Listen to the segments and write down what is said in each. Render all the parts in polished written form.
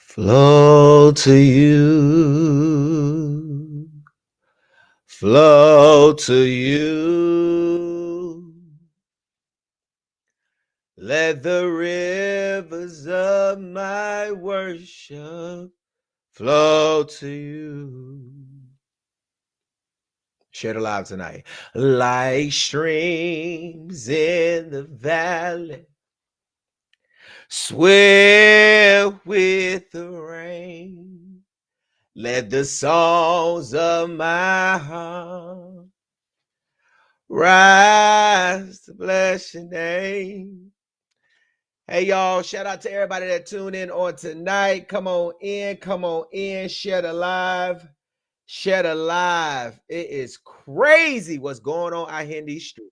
Flow to you, flow to you. Let the rivers of my worship flow to you. Share the live tonight. Like streams in the valley, swell with the rain. Let the songs of my heart rise to bless your name. Hey, y'all, shout out to everybody that tuned in on tonight. Come on in, share the live. Share the live. It is crazy what's going on out here in these streets.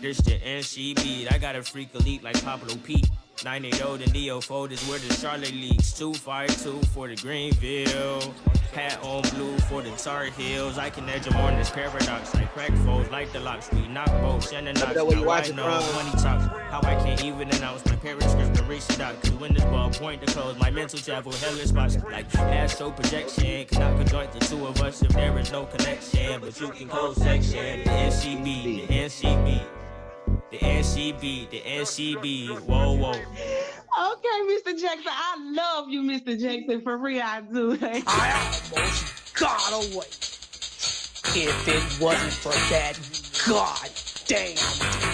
This the NCB. I got a freak elite like Pablo Pete. 980 the Neo folders where the Charlotte Leagues. 252 for the Greenville. Hat on blue for the Tar Heels. I can edge them on this paradox like crack foes, like the locks. We knock both, Shannon knocks. Know where you Now I watching know from. money talks. How I can't even announce my parents' script and reach the dot. Cause when this ball point to close, my mental travel hellish spots. Like astro projection. Cannot conjoint the two of us if there is no connection. But you can close section. The NCB, the NCB. The NCB, whoa, whoa. Okay, Mr. Jackson, I love you, Mr. Jackson, for real, I do. I almost got away. If it wasn't for that goddamn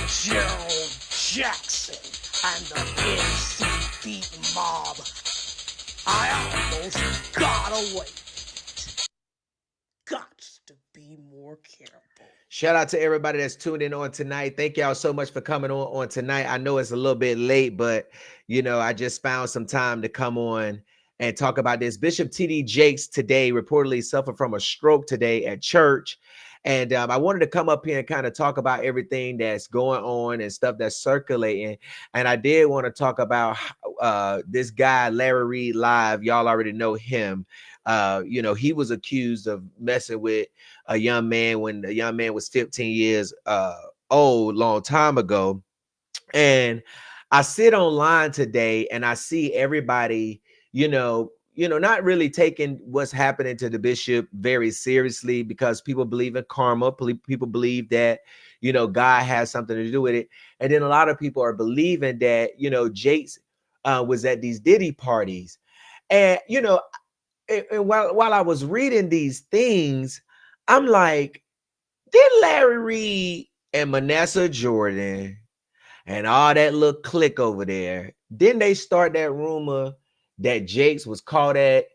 Gerald Jackson and the NCB mob, I almost got away. Got to be more careful. Shout out to everybody that's tuned in on tonight. Thank y'all so much for coming on tonight. I know it's a little bit late, but I just found some time to come on and talk about this. Bishop T.D. Jakes today reportedly suffered from a stroke today at church. And I wanted to come up here and kind of talk about everything that's going on and stuff that's circulating. And I did want to talk about this guy, Larry Reed Live. Y'all already know him. He was accused of messing with a young man when the young man was 15 years old, long time ago. And I sit online today and I see everybody, not really taking what's happening to the bishop very seriously, because people believe in karma. People believe that, God has something to do with it. And then a lot of people are believing that, Jakes was at these Diddy parties. And, and while I was reading these things, I'm like, did Larry Reed and Manasseh Jordan and all that little clique over there, didn't they start that rumor that Jakes was caught at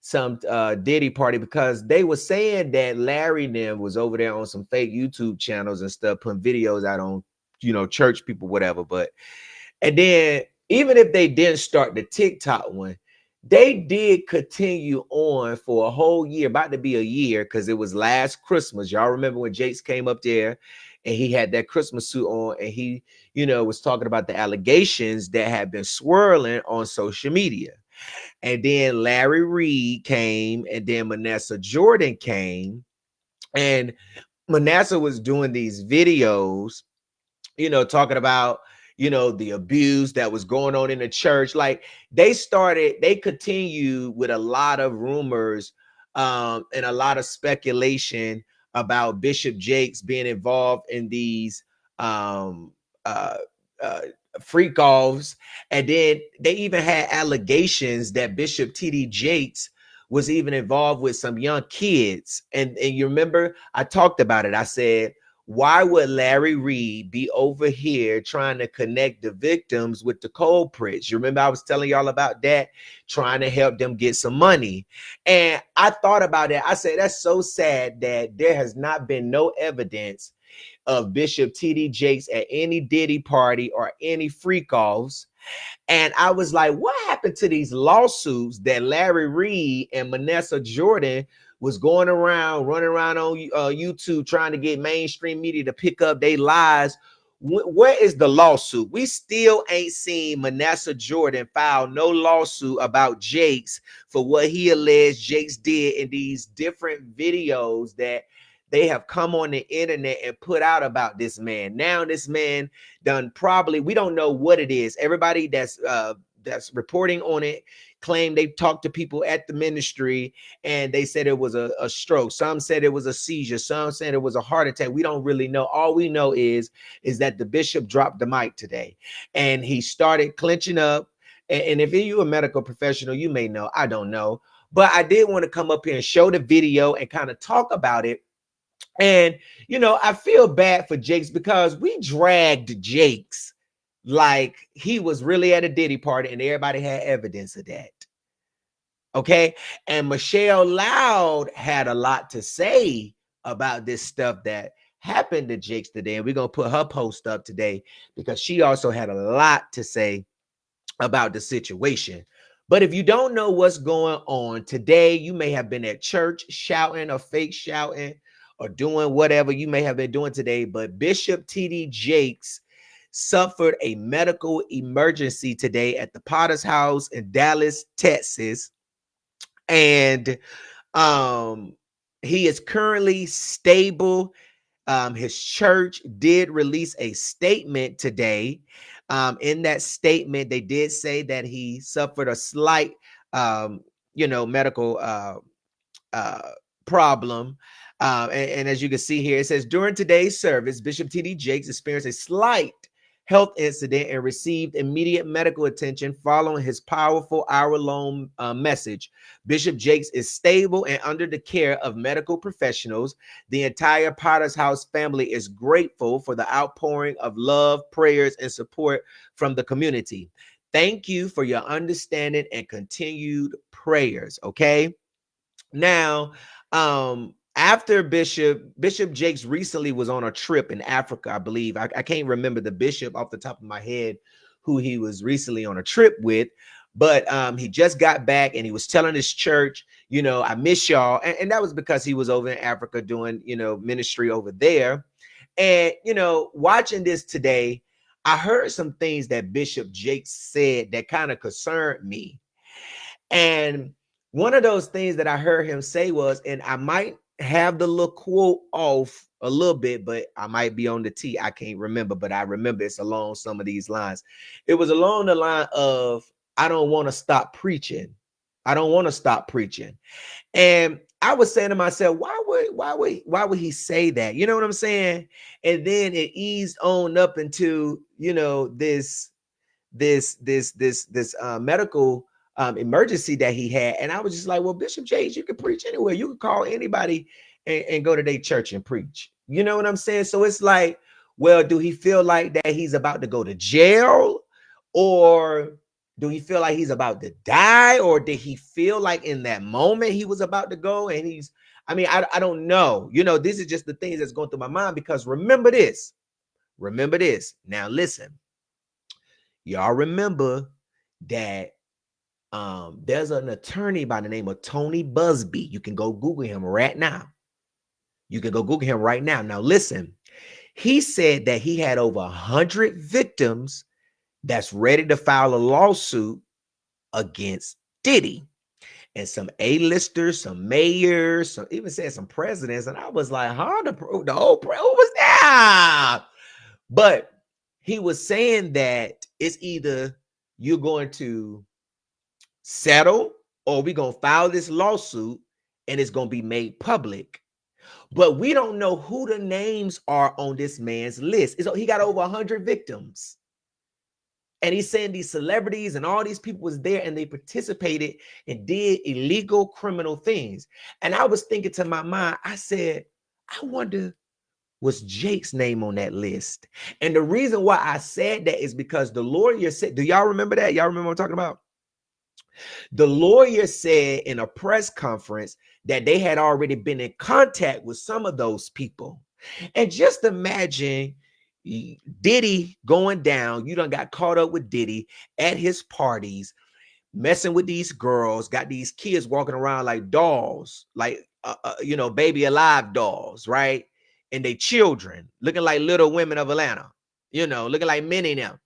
some Diddy party? Because they were saying that Larry and them was over there on some fake YouTube channels and stuff, putting videos out on, church people, whatever. And then even if they didn't start the TikTok one, they did continue on for a whole year, about to be a year, because it was last Christmas. Y'all remember when Jakes came up there and he had that Christmas suit on, and he, was talking about the allegations that had been swirling on social media. And then Larry Reed came, and then Manasseh Jordan came, and Manasseh was doing these videos, talking about, the abuse that was going on in the church. Like they continued with a lot of rumors and a lot of speculation about Bishop Jakes being involved in these uh, uh, freak offs. And then they even had allegations that Bishop T.D. Jakes was even involved with some young kids. And you remember I talked about it. I said, why would Larry Reed be over here trying to connect the victims with the culprits? You remember I was telling y'all about that, trying to help them get some money. And I thought about it. I said, that's so sad that there has not been no evidence of Bishop T.D. Jakes at any Diddy party or any freak offs. And I was like, what happened to these lawsuits that Larry Reed and Manasseh Jordan was going around, running around on YouTube, trying to get mainstream media to pick up their lies? Where is the lawsuit? We still ain't seen Manasseh Jordan file no lawsuit about Jakes for what he alleged Jakes did in these different videos that they have come on the internet and put out about this man. Now this man done probably, we don't know what it is. Everybody that's reporting on it claimed they talked to people at the ministry and they said it was a stroke. Some said it was a seizure. Some said it was a heart attack. We don't really know. All we know is that the bishop dropped the mic today and he started clenching up. And if you're a medical professional, you may know. I don't know. But I did want to come up here and show the video and kind of talk about it. And, I feel bad for Jakes because we dragged Jakes like he was really at a Diddy party and everybody had evidence of that. Okay. And Michelle Loud had a lot to say about this stuff that happened to Jakes today. And we're going to put her post up today because she also had a lot to say about the situation. But if you don't know what's going on today, you may have been at church shouting or fake shouting or doing whatever you may have been doing today. But Bishop T.D. Jakes suffered a medical emergency today at the Potter's House in Dallas, Texas. And he is currently stable. His church did release a statement today. In that statement, they did say that he suffered a slight, medical problem. And as you can see here, it says, during today's service, Bishop T.D. Jakes experienced a slight health incident and received immediate medical attention following his powerful hour-long message. Bishop Jakes is stable and under the care of medical professionals. The entire Potter's House family is grateful for the outpouring of love, prayers, and support from the community. Thank you for your understanding and continued prayers. Okay. Now, after Bishop Jakes recently was on a trip in Africa, I believe. I can't remember the bishop off the top of my head who he was recently on a trip with, but he just got back and he was telling his church, I miss y'all. And that was because he was over in Africa doing, ministry over there. And, watching this today, I heard some things that Bishop Jakes said that kind of concerned me. And one of those things that I heard him say was, and I might have the little quote off a little bit, but I might be on the T. I can't remember, but I remember it's along some of these lines. It was along the line of, I don't want to stop preaching. I don't want to stop preaching. And I was saying to myself, why would he say that? You know what I'm saying? And then it eased on up into, this medical emergency that he had. And I was just like, well, Bishop Jakes, you can preach anywhere. You can call anybody and go to their church and preach. You know what I'm saying? So it's like, well, do he feel like that he's about to go to jail? Or do he feel like he's about to die? Or did he feel like in that moment he was about to go and I don't know. This is just the things that's going through my mind because remember this. Now listen, y'all remember that there's an attorney by the name of Tony Busby. You can go Google him right now. Now, listen, he said that he had over 100 victims that's ready to file a lawsuit against Diddy. And some A-listers, some mayors, some even said some presidents. And I was like, the whole who was that? But he was saying that it's either you're going to settle or we're going to file this lawsuit and it's going to be made public. But we don't know who the names are on this man's list. He got over 100 victims. And he's saying these celebrities and all these people was there and they participated and did illegal criminal things. And I was thinking to my mind, I said, I wonder, was Jake's name on that list? And the reason why I said that is because the lawyer said, do y'all remember that? Y'all remember what I'm talking about? The lawyer said in a press conference that they had already been in contact with some of those people. And just imagine Diddy going down. You done got caught up with Diddy at his parties, messing with these girls, got these kids walking around like dolls, like, baby alive dolls, right? And they children looking like Little Women of Atlanta, looking like Minnie now.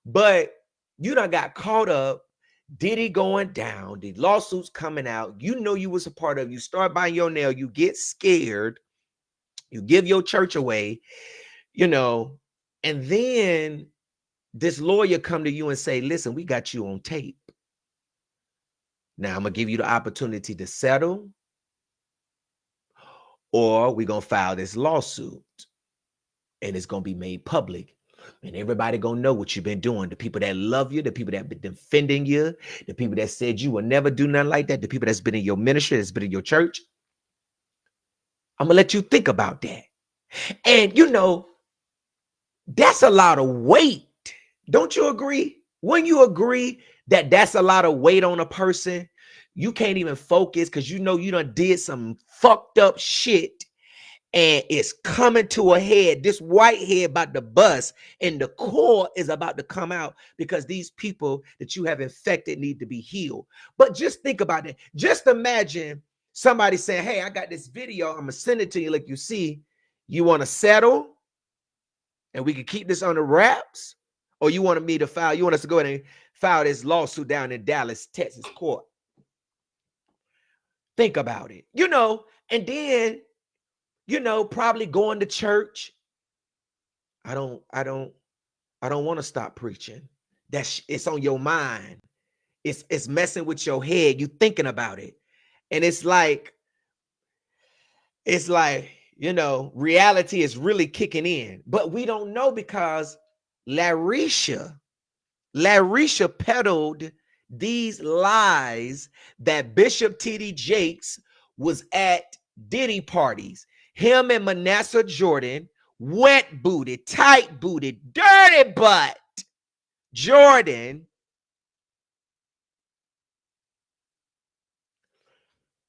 But you done got caught up, Diddy going down, the lawsuits coming out, you was a part of, you start biting your nail, you get scared, you give your church away, and then this lawyer come to you and say, listen, we got you on tape. Now I'm gonna give you the opportunity to settle, or we're gonna file this lawsuit, and it's gonna be made public. And everybody gonna know what you've been doing. The people that love you, the people that been defending you, the people that said you will never do nothing like that, the people that's been in your ministry, that's been in your church. I'm gonna let you think about that. And that's a lot of weight. Don't you agree? When you agree that that's a lot of weight on a person, you can't even focus because you done did some fucked up shit, and it's coming to a head. This white head about to bust, and the core is about to come out because these people that you have infected need to be healed. But just think about it. Just imagine somebody saying, hey, I got this video. I'm going to send it to you. Like, you see, you want to settle and we can keep this under wraps? Or you want us to go ahead and file this lawsuit down in Dallas, Texas court? Think about it, and then, probably going to church. I don't want to stop preaching. It's on your mind. It's messing with your head. You thinking about it. And it's like, reality is really kicking in. But we don't know because Larisha peddled these lies that Bishop T.D. Jakes was at Diddy parties. Him and Manasseh Jordan, wet booted, tight booted, dirty butt Jordan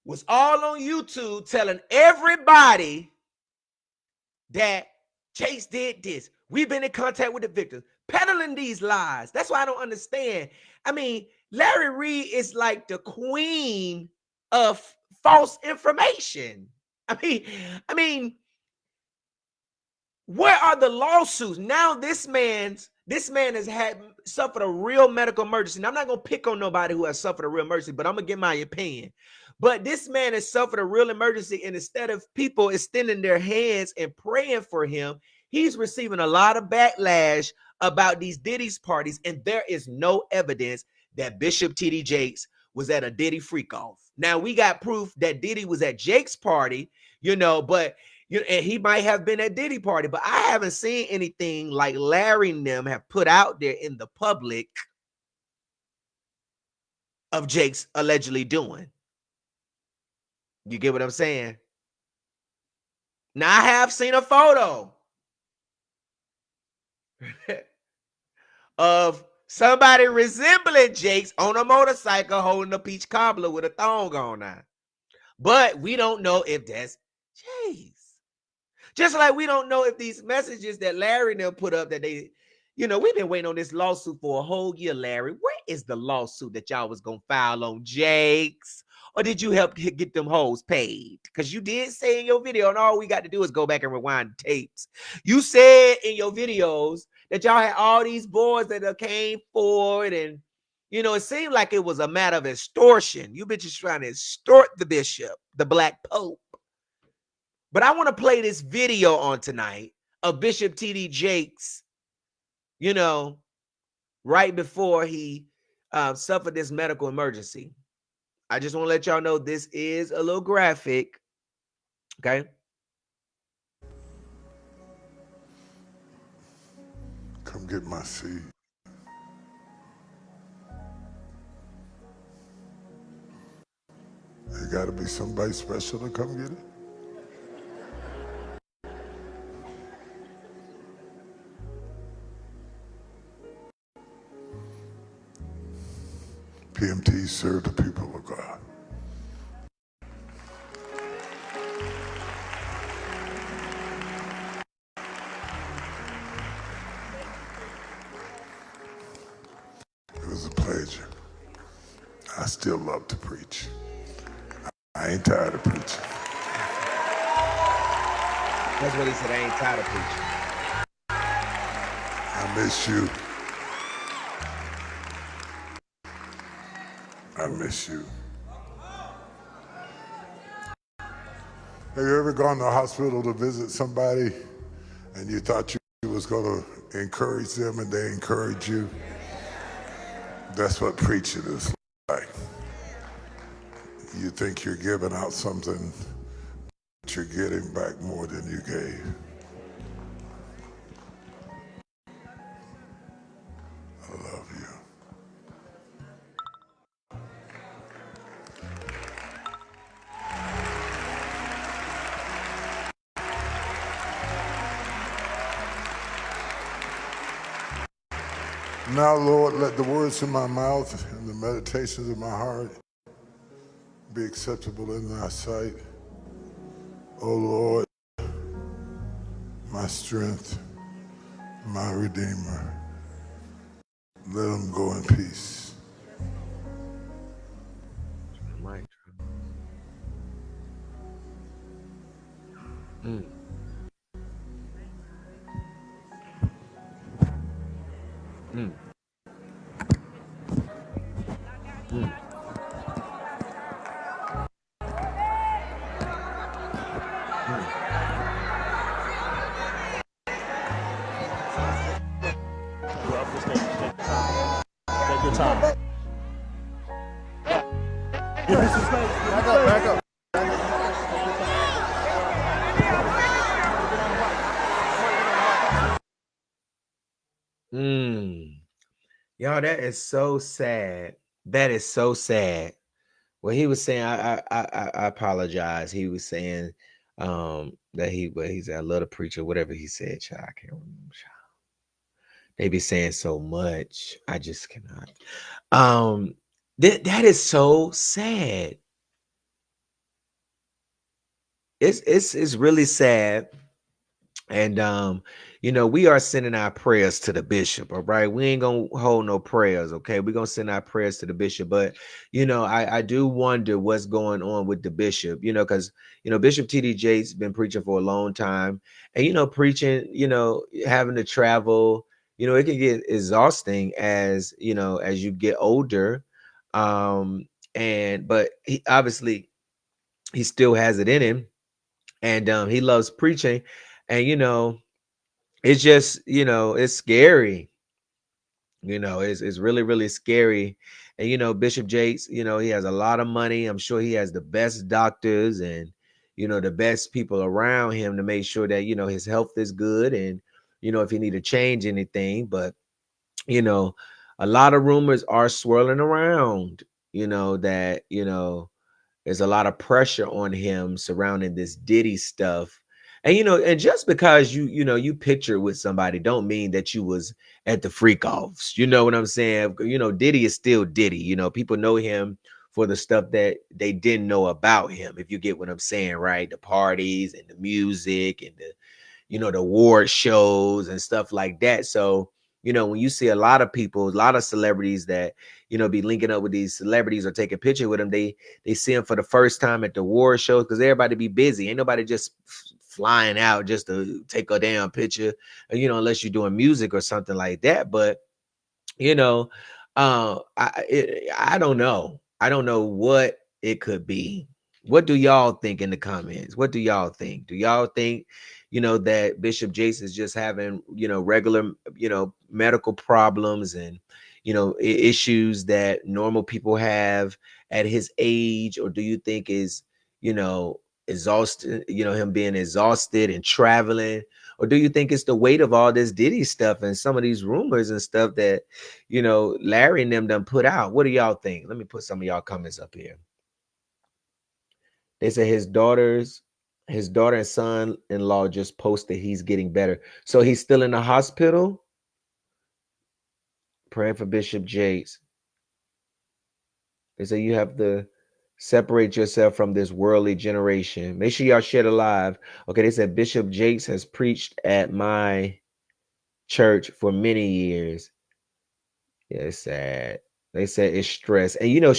was all on YouTube telling everybody that Chase did this. We've been in contact with the victims, peddling these lies. That's why I don't understand. I mean, Larry Reed is like the queen of false information. I mean, where are the lawsuits? Now this man has suffered a real medical emergency. Now, I'm not gonna pick on nobody who has suffered a real emergency, but I'm gonna give my opinion. But this man has suffered a real emergency, and instead of people extending their hands and praying for him, he's receiving a lot of backlash about these Diddy's parties, and there is no evidence that Bishop T.D. Jakes was at a Diddy freak off. Now, we got proof that Diddy was at Jake's party, but and he might have been at Diddy party, but I haven't seen anything like Larry and them have put out there in the public of Jake's allegedly doing. You get what I'm saying? Now, I have seen a photo of somebody resembling Jake's on a motorcycle holding a peach cobbler with a thong on now. But we don't know if that's Jake's. Just like we don't know if these messages that Larry and them put up that they, we've been waiting on this lawsuit for a whole year, Larry. Where is the lawsuit that y'all was going to file on Jake's? Or did you help get them hoes paid? Because you did say in your video, and all we got to do is go back and rewind the tapes. You said in your videos that y'all had all these boys that came forward, and, it seemed like it was a matter of extortion. You bitches trying to extort the bishop, the Black Pope. But I want to play this video on tonight of Bishop T.D. Jakes, right before he suffered this medical emergency. I just want to let y'all know this is a little graphic. Okay. Come get my seed. There got to be somebody special to come get it. PMT serve the people of God. It was a pleasure. I still love to preach. I ain't tired of preaching. That's what he said. I ain't tired of preaching. I miss you. I miss you. Have you ever gone to a hospital to visit somebody and you thought you was going to encourage them and they encourage you? That's what preaching is like. you think you're giving out something, but you're getting back more than you gave. I love you. Now, Lord, let the words of my mouth and the meditations of my heart be acceptable in thy sight. O Lord, my strength, my Redeemer. Let them go in peace. Mic drop. Mm. Mm. Well, just take your time. Take your time. Back up. Y'all, that is so sad. That is so sad. What he was saying, I apologize. He was saying that he said I love the preacher, whatever he said, child. I can't remember. Child. They be saying so much. I just cannot. That is so sad. It's really sad. And we are sending our prayers to the bishop. All right, we ain't gonna hold no prayers. Okay, we're gonna send our prayers to the bishop. But I do wonder what's going on with the bishop. Because Bishop T.D. Jakes been preaching for a long time, and preaching, having to travel, it can get exhausting as as you get older. But he obviously he still has it in him, and he loves preaching, and it's just it's scary. It's really really scary. And Bishop Jakes, he has a lot of money. I'm sure he has the best doctors and the best people around him to make sure that his health is good, and if he need to change anything. But you know a lot of rumors are swirling around, that there's a lot of pressure on him surrounding this Diddy stuff. And and just because you picture with somebody don't mean that you was at the freak offs. You know what I'm saying? Diddy is still Diddy. People know him for the stuff that they didn't know about him, if you get what I'm saying, right? The parties and the music and the award shows and stuff like that. So, when you see a lot of people, a lot of celebrities that, be linking up with these celebrities or taking picture with them, they see them for the first time at the award shows because everybody be busy. Ain't nobody just flying out just to take a damn picture, unless you're doing music or something like that. But I don't know. I don't know what it could be. What do y'all think in the comments? What do y'all think? Do y'all think that Bishop Jakes is just having regular medical problems and issues that normal people have at his age? Or do you think is exhausted, him being exhausted and traveling? Or do you think it's the weight of all this Diddy stuff and some of these rumors and stuff that Larry and them done put out? What do y'all think? Let me put some of y'all comments up here. They say his daughter and son-in-law just posted he's getting better. So he's still in the hospital. Praying for Bishop Jakes. They say you have to separate yourself from this worldly generation. Make sure y'all share the live. Okay, they said Bishop Jakes has preached at my church for many years. Yeah, it's sad. They said it's stress. And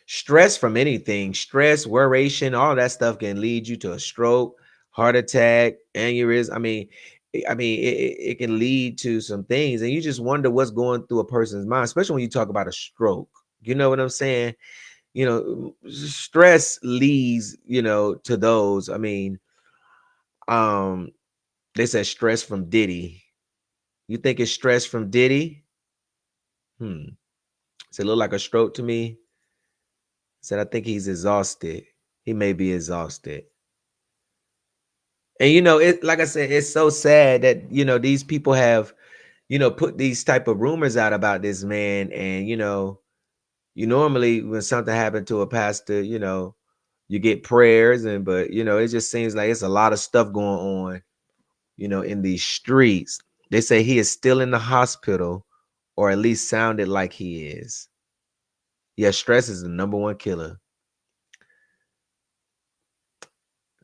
stress from anything, stress, worration, all that stuff can lead you to a stroke, heart attack, aneurysm. It can lead to some things, and you just wonder what's going through a person's mind, especially when you talk about a stroke. You know what I'm saying? Stress leads, to those. They said stress from Diddy. You think it's stress from Diddy? Does it look like a stroke to me? Said, I think he's exhausted. He may be exhausted. And, you know, it, like I said, it's so sad that, you know, these people have, you know, put these type of rumors out about this man. And, you know, you normally, when something happened to a pastor, you know, you get prayers but, you know, it just seems like it's a lot of stuff going on, you know, in these streets. They say he is still in the hospital, or at least sounded like he is. Yeah, stress is the number one killer.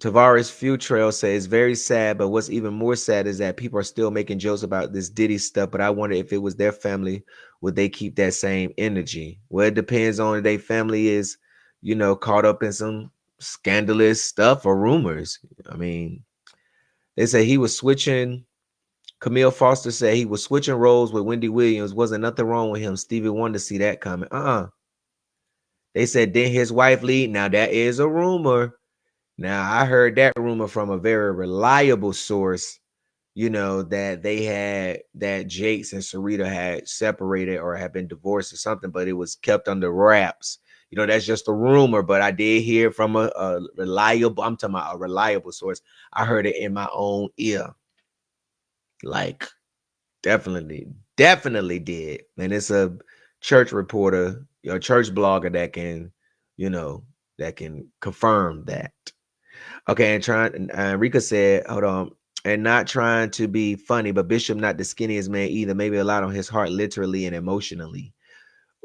Tavares Futrell says, very sad, but what's even more sad is that people are still making jokes about this Diddy stuff, but I wonder if it was their family, would they keep that same energy? Well, it depends on if their family is, you know, caught up in some scandalous stuff or rumors. I mean, they say he was switching. Camille Foster said he was switching roles with Wendy Williams. Wasn't nothing wrong with him. Stevie wanted to see that coming. They said, then his wife lead. Now, that is a rumor. Now, I heard that rumor from a very reliable source, you know, that they had, that Jakes and Sarita had separated or had been divorced or something, but it was kept under wraps. You know, that's just a rumor, but I did hear from a reliable, I'm talking about a reliable source. I heard it in my own ear. Like, definitely did. And it's a church reporter, your church blogger that can, you know, that can confirm that. Okay, and Rika said, hold on, and not trying to be funny, but Bishop not the skinniest man either. Maybe a lot on his heart, literally and emotionally.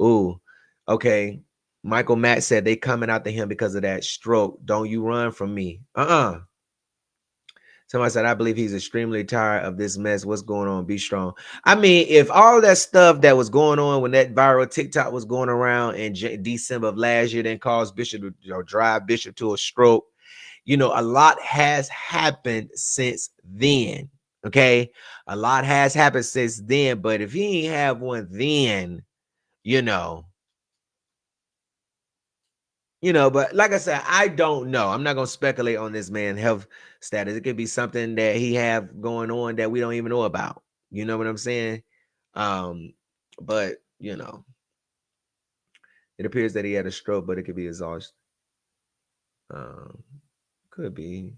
Ooh, okay. Michael Matt said they coming after him because of that stroke. Don't you run from me. Somebody said, I believe he's extremely tired of this mess. What's going on? Be strong. I mean, if all that stuff that was going on when that viral TikTok was going around in December of last year then caused Bishop to, you know, drive Bishop to a stroke, you know, a lot has happened since then. Okay. A lot has happened since then. But if he ain't have one then, you know, but like I said, I don't know. I'm not gonna speculate on this man's health status. It could be something that he have going on that we don't even know about. You know what I'm saying? But you know, it appears that he had a stroke, but it could be exhaustion. Could be.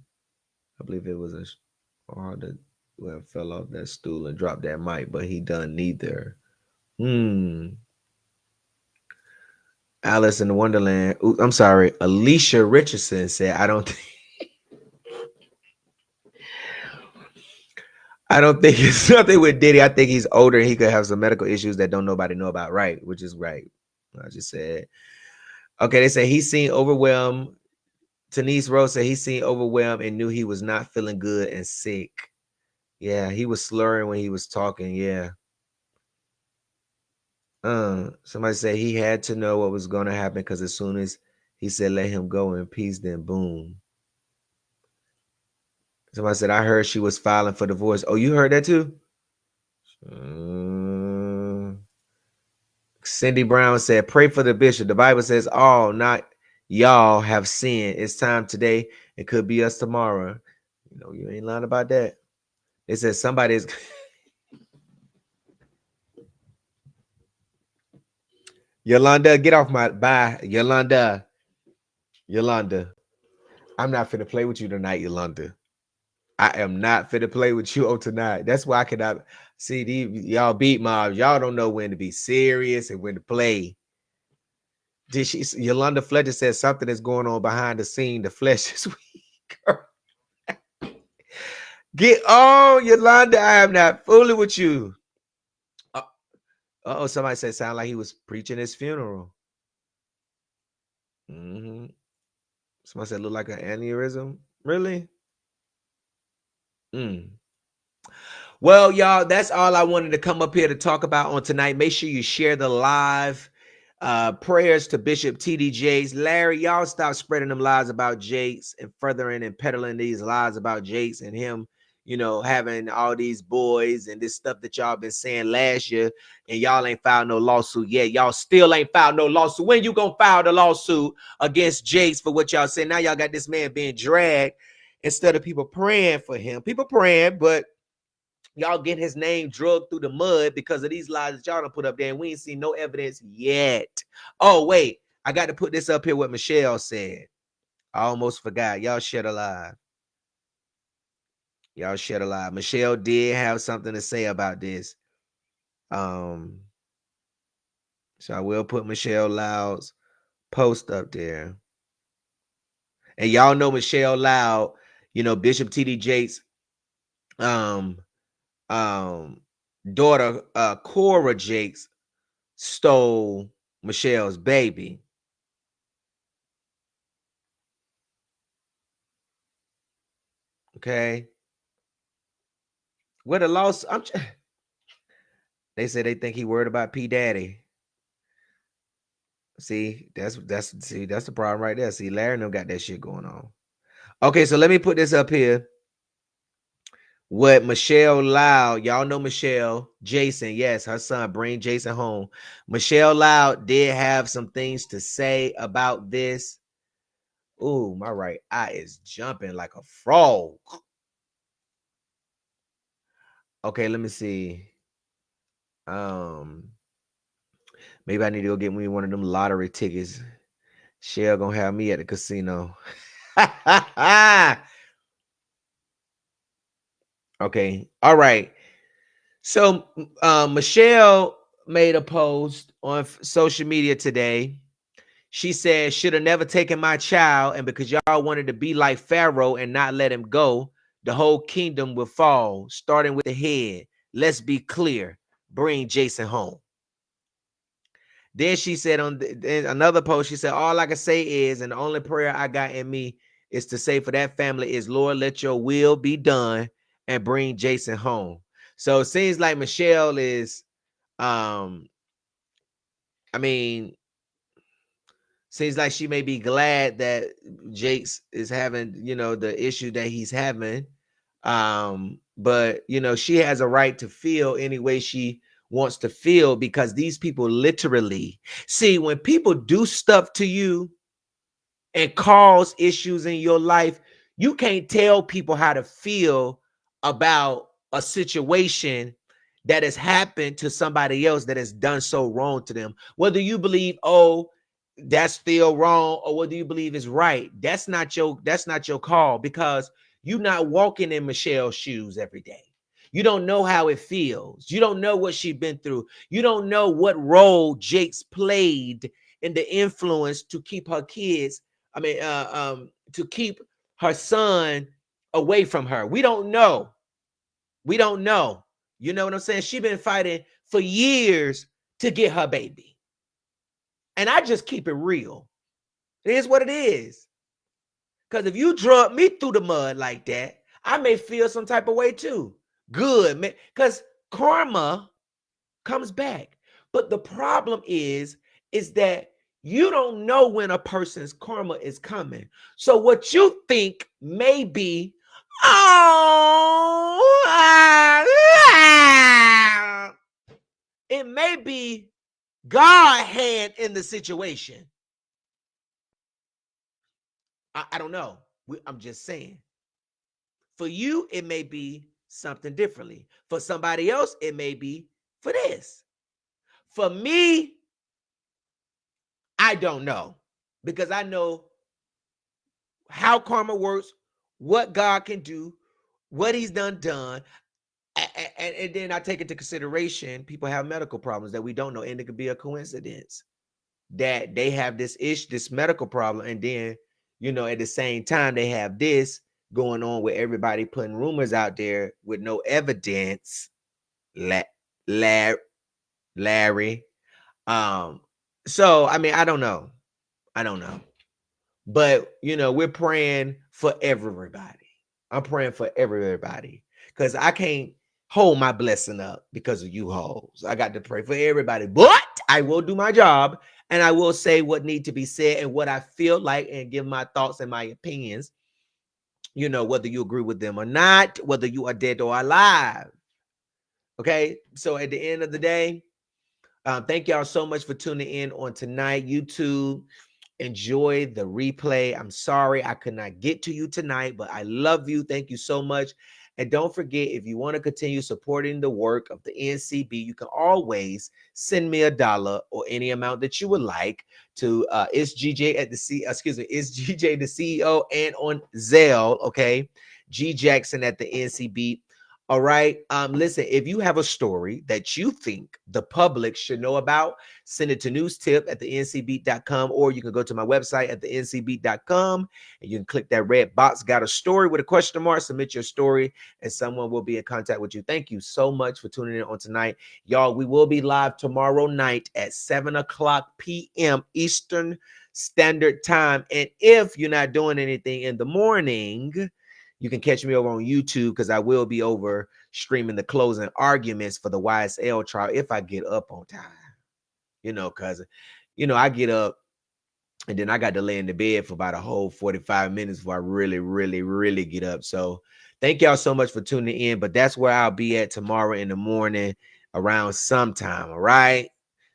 I believe it was a hard to well fell off that stool and dropped that mic, but he done neither. Alice in Wonderland. Ooh, I'm sorry. Alicia Richardson said, I don't think it's nothing with Diddy. I think he's older and he could have some medical issues that don't nobody know about. Right, which is right. I just said. Okay, they say he's seen overwhelmed. Denise Rose said he seen overwhelmed and knew he was not feeling good and sick. Yeah, he was slurring when he was talking. Yeah. Somebody said he had to know what was going to happen because as soon as he said let him go in peace, then boom. Somebody said I heard she was filing for divorce. Oh, you heard that too? Cindy Brown said, pray for the bishop. The Bible says all, not y'all, have sinned. It's time today. It could be us tomorrow. You know, you ain't lying about that. It says somebody's Yolanda, get off my bye. Yolanda. I'm not finna play with you tonight, Yolanda. I am not finna play with you tonight. That's why I cannot see these y'all beat mobs. Y'all don't know when to be serious and when to play. Did she? Yolanda Fletcher said something is going on behind the scene. The flesh is weak. Get on, Yolanda. I am not fooling with you. Oh, somebody said sound like he was preaching his funeral. Somebody said look like an aneurysm. Really? Well, y'all, that's all I wanted to come up here to talk about on tonight. Make sure you share the live. Prayers to Bishop T.D. Jakes. Larry, y'all stop spreading them lies about Jakes and furthering and peddling these lies about Jakes and him, you know, having all these boys and this stuff that y'all been saying last year, and y'all ain't filed no lawsuit yet. Y'all still ain't filed no lawsuit. When you gonna file the lawsuit against Jakes for what y'all say? Now y'all got this man being dragged instead of people praying for him. People praying, but y'all get his name drugged through the mud because of these lies that y'all done put up there, and we ain't seen no evidence yet. Oh, wait. I got to put this up here what Michelle said. I almost forgot. Y'all share the live. Y'all share the live. Michelle did have something to say about this. So I will put Michelle Loud's post up there. And y'all know Michelle Loud, you know, Bishop T.D. Jakes' um daughter, Cora Jakes, stole Michelle's baby. Okay. What a loss. They say they think he worried about P Daddy. See, that's the problem right there. See, Larry and them got that shit going on. Okay, so let me put this up here. What Michelle Loud, y'all know Michelle, Jason, yes, her son, bring Jason home. Michelle Loud did have some things to say about this. Ooh, my right eye is jumping like a frog. Okay, let me see. Maybe I need to go get me one of them lottery tickets. Shell gonna have me at the casino. Okay, all right. So Michelle made a post on social media today. She said, should have never taken my child, and because y'all wanted to be like Pharaoh and not let him go, the whole kingdom will fall, starting with the head. Let's be clear. Bring Jason home. Then she said in another post, she said, all I can say is, and the only prayer I got in me is to say for that family is, Lord, let your will be done and bring Jason home. So it seems like Michelle is, I mean, seems like she may be glad that Jakes is having, you know, the issue that he's having. But you know, she has a right to feel any way she wants to feel, because these people literally see, when people do stuff to you and cause issues in your life, you can't tell people how to feel about a situation that has happened to somebody else that has done so wrong to them. Whether you believe, oh, that's still wrong, or whether you believe it's right, that's not your call, because you're not walking in Michelle's shoes every day. You don't know how it feels. You don't know what she's been through. You don't know what role Jake's played in the influence to keep her kids, to keep her son away from her. We don't know. We don't know. You know what I'm saying? She's been fighting for years to get her baby. And I just keep it real. It is what it is. Because if you drug me through the mud like that, I may feel some type of way too. Good, man. Because karma comes back. But the problem is that you don't know when a person's karma is coming. So what you think may be, it may be God hand in the situation. I don't know. I'm just saying. For you, it may be something differently. For somebody else, it may be for this. For me, I don't know, because I know how karma works, what God can do, what he's done. And then I take into consideration people have medical problems that we don't know, and it could be a coincidence that they have this medical problem, and then, you know, at the same time they have this going on with everybody putting rumors out there with no evidence. Larry. So I mean, I don't know. But you know, we're praying for everybody. I'm praying for everybody, because I can't hold my blessing up because of you hoes. I got to pray for everybody, but I will do my job, and I will say what need to be said and what I feel like, and give my thoughts and my opinions, you know, whether you agree with them or not, whether you are dead or alive. Okay, so at the end of the day, thank y'all so much for tuning in on tonight. YouTube, enjoy the replay. I'm sorry I could not get to you tonight, but I love you. Thank you so much. And don't forget, if you want to continue supporting the work of the NCB, you can always send me $1 or any amount that you would like to it's GJ at the it's GJ the CEO and on Zelle, okay? G Jackson at the NCB. All right. Listen, if you have a story that you think the public should know about, send it to newstip at the ncbeat.com, or you can go to my website at the ncbeat.com and you can click that red box. Got a story with a question mark? Submit your story and someone will be in contact with you. Thank you so much for tuning in on tonight. Y'all, we will be live tomorrow night at 7:00 p.m. Eastern Standard Time. And if you're not doing anything in the morning, you can catch me over on YouTube because I will be over streaming the closing arguments for the YSL trial if I get up on time. Because, I get up and then I got to lay in the bed for about a whole 45 minutes before I really, really, really get up. So thank y'all so much for tuning in. But that's where I'll be at tomorrow in the morning around sometime. All right.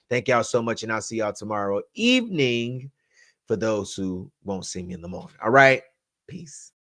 Thank y'all so much. And I'll see y'all tomorrow evening for those who won't see me in the morning. All right. Peace.